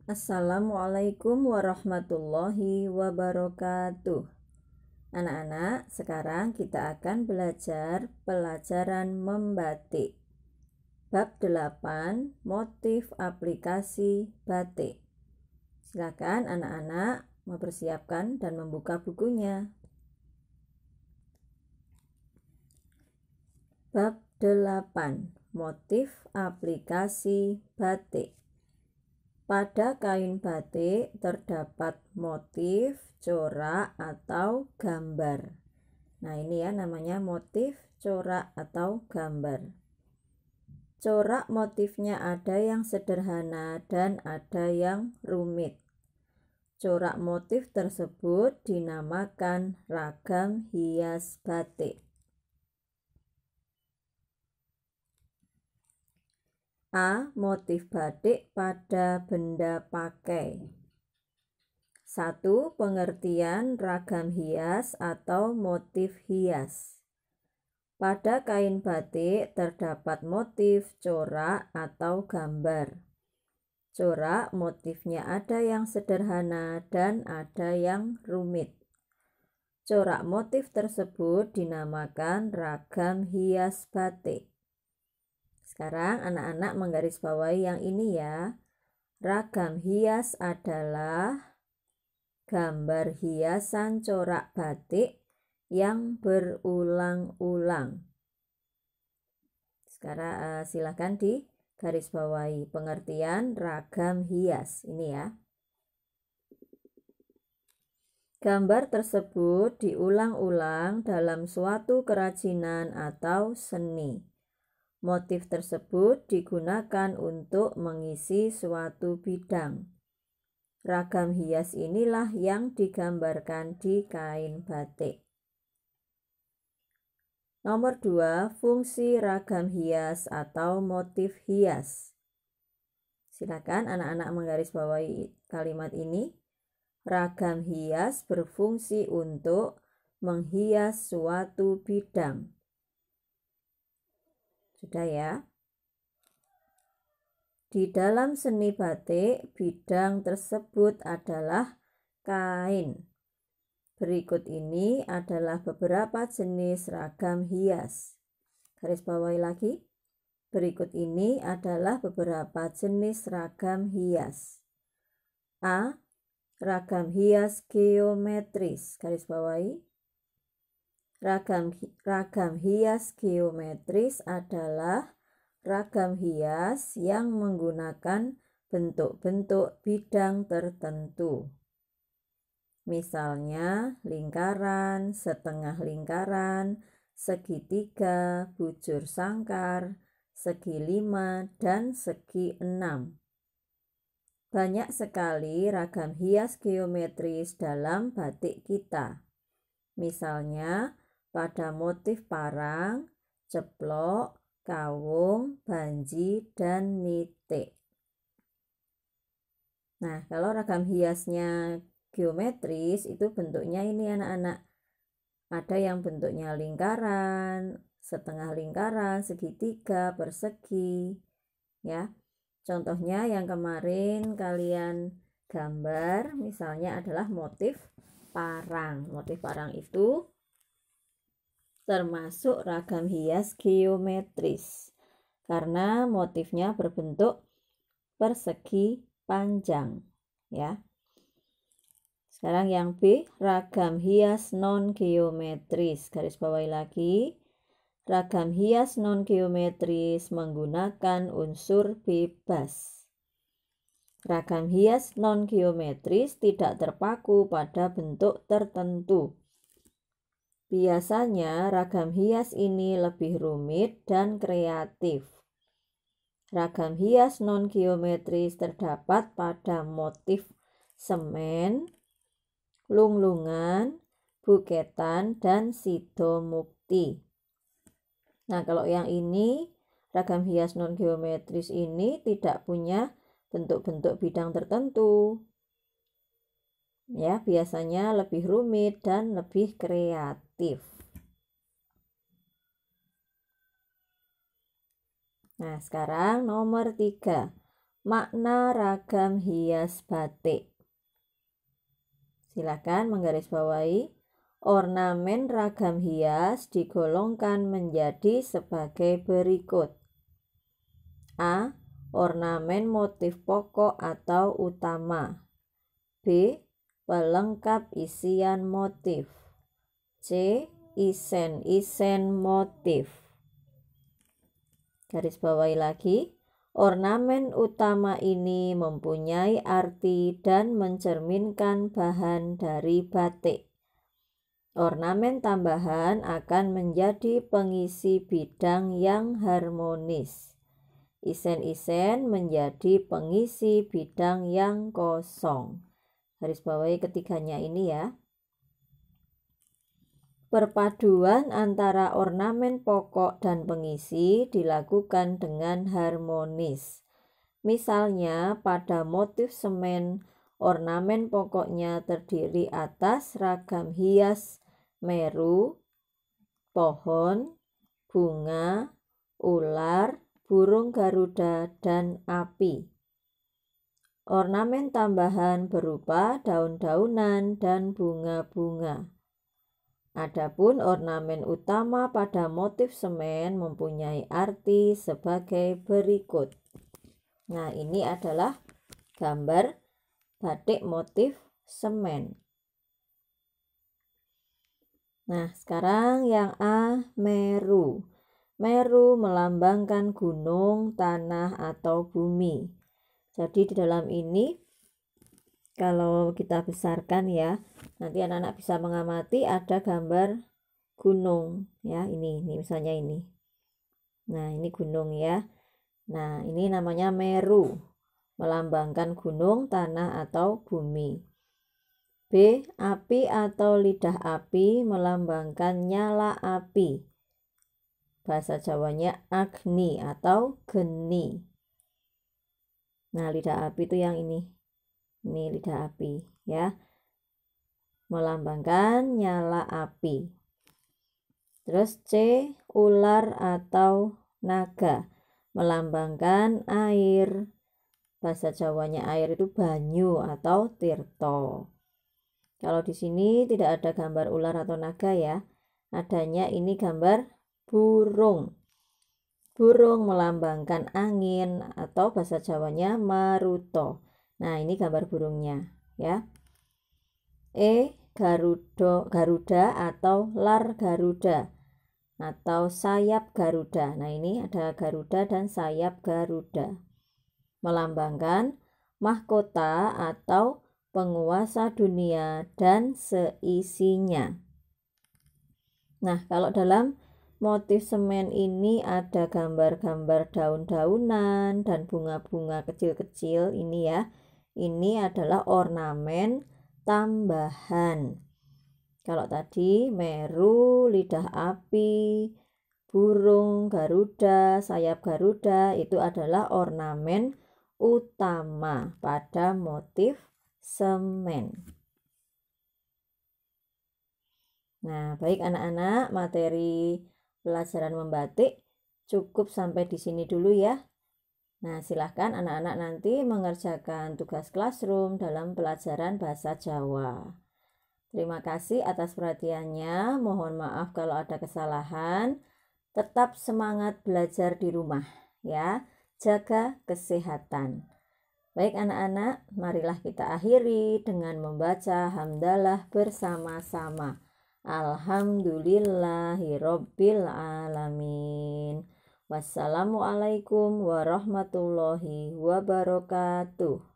Assalamualaikum warahmatullahi wabarakatuh. Anak-anak, sekarang kita akan belajar pelajaran membatik. Bab 8, motif aplikasi batik. Silakan anak-anak mempersiapkan dan membuka bukunya. Bab 8, motif aplikasi batik. Pada kain batik terdapat motif, corak, atau gambar. Nah, ini ya namanya motif, corak, atau gambar. Corak motifnya ada yang sederhana dan ada yang rumit. Corak motif tersebut dinamakan ragam hias batik. A. Motif batik pada benda pakai. 1. Pengertian ragam hias atau motif hias. Pada kain batik terdapat motif, corak, atau gambar. Corak motifnya ada yang sederhana dan ada yang rumit. Corak motif tersebut dinamakan ragam hias batik. Sekarang anak-anak menggarisbawahi yang ini ya. Ragam hias adalah gambar hiasan corak batik yang berulang-ulang. Sekarang silakan digarisbawahi pengertian ragam hias ini ya. Gambar tersebut diulang-ulang dalam suatu kerajinan atau seni. Motif tersebut digunakan untuk mengisi suatu bidang. Ragam hias inilah yang digambarkan di kain batik. Nomor 2, fungsi ragam hias atau motif hias. Silakan anak-anak menggarisbawahi kalimat ini. Ragam hias berfungsi untuk menghias suatu bidang. Sudah ya? Di dalam seni batik, bidang tersebut adalah kain. Berikut ini adalah beberapa jenis ragam hias. Garis bawahi lagi. Berikut ini adalah beberapa jenis ragam hias. A. Ragam hias geometris. Garis bawahi. Ragam hias geometris adalah ragam hias yang menggunakan bentuk-bentuk bidang tertentu. Misalnya lingkaran, setengah lingkaran, segitiga, bujur sangkar, segi 5, dan segi 6. Banyak sekali ragam hias geometris dalam batik kita. Misalnya pada motif parang, ceplok, kawung, banji, dan nitik. Nah, kalau ragam hiasnya geometris itu bentuknya ini anak-anak. Ada yang bentuknya lingkaran, setengah lingkaran, segitiga, persegi. Ya. Contohnya yang kemarin kalian gambar misalnya adalah motif parang. Motif parang itu termasuk ragam hias geometris karena motifnya berbentuk persegi panjang ya. Sekarang yang B, ragam hias non geometris. Garis bawahi lagi. Ragam hias non geometris menggunakan unsur bebas. Ragam hias non geometris tidak terpaku pada bentuk tertentu. Biasanya ragam hias ini lebih rumit dan kreatif. Ragam hias non-geometris terdapat pada motif semen, lunglungan, buketan, dan sidomukti. Nah, kalau yang ini, ragam hias non-geometris ini tidak punya bentuk-bentuk bidang tertentu. Ya, biasanya lebih rumit dan lebih kreatif. Nah, sekarang nomor 3. makna ragam hias batik. Silakan menggarisbawahi. Ornamen ragam hias digolongkan menjadi sebagai berikut. A. Ornamen motif pokok atau utama. B. Pelengkap isian motif. C. Isen-isen motif. Garis bawahi lagi. Ornamen utama ini mempunyai arti dan mencerminkan bahan dari batik. Ornamen tambahan akan menjadi pengisi bidang yang harmonis. Isen-isen menjadi pengisi bidang yang kosong. Garis bawahi ketiganya ini ya. Perpaduan antara ornamen pokok dan pengisi dilakukan dengan harmonis. Misalnya pada motif semen, ornamen pokoknya terdiri atas ragam hias meru, pohon, bunga, ular, burung garuda, dan api. Ornamen tambahan berupa daun-daunan dan bunga-bunga. Adapun ornamen utama pada motif semen mempunyai arti sebagai berikut. Nah, ini adalah gambar batik motif semen. Nah, sekarang yang A, meru. Meru melambangkan gunung, tanah, atau bumi. Jadi di dalam ini kalau kita besarkan ya, nanti anak-anak bisa mengamati ada gambar gunung ya, ini misalnya ini. Nah, ini gunung ya. Nah, ini namanya meru, melambangkan gunung, tanah, atau bumi. B. Api atau lidah api melambangkan nyala api. Bahasa Jawanya agni atau geni. Nah, lidah api itu yang ini. Ini lidah api ya. Melambangkan nyala api. Terus C. Ular atau naga melambangkan air. Bahasa Jawanya air itu banyu atau tirto. Kalau di sini tidak ada gambar ular atau naga ya. Adanya ini gambar burung. Burung melambangkan angin atau bahasa Jawanya maruto. Nah, ini gambar burungnya ya. E. Garuda atau lar Garuda atau sayap Garuda. Nah, ini ada Garuda dan sayap Garuda. Melambangkan mahkota atau penguasa dunia dan seisinya. Nah, kalau dalam motif semen ini ada gambar-gambar daun-daunan dan bunga-bunga kecil-kecil ini ya. Ini adalah ornamen tambahan. Kalau tadi meru, lidah api, burung Garuda, sayap Garuda itu adalah ornamen utama pada motif semen. Nah, baik anak-anak, materi pelajaran membatik cukup sampai di sini dulu ya. Nah, silahkan anak-anak nanti mengerjakan tugas classroom dalam pelajaran bahasa Jawa. Terima kasih atas perhatiannya. Mohon maaf kalau ada kesalahan. Tetap semangat belajar di rumah ya. Jaga kesehatan. Baik anak-anak, marilah kita akhiri dengan membaca hamdalah bersama-sama. Alhamdulillahirabbil alamin. Wassalamualaikum warahmatullahi wabarakatuh.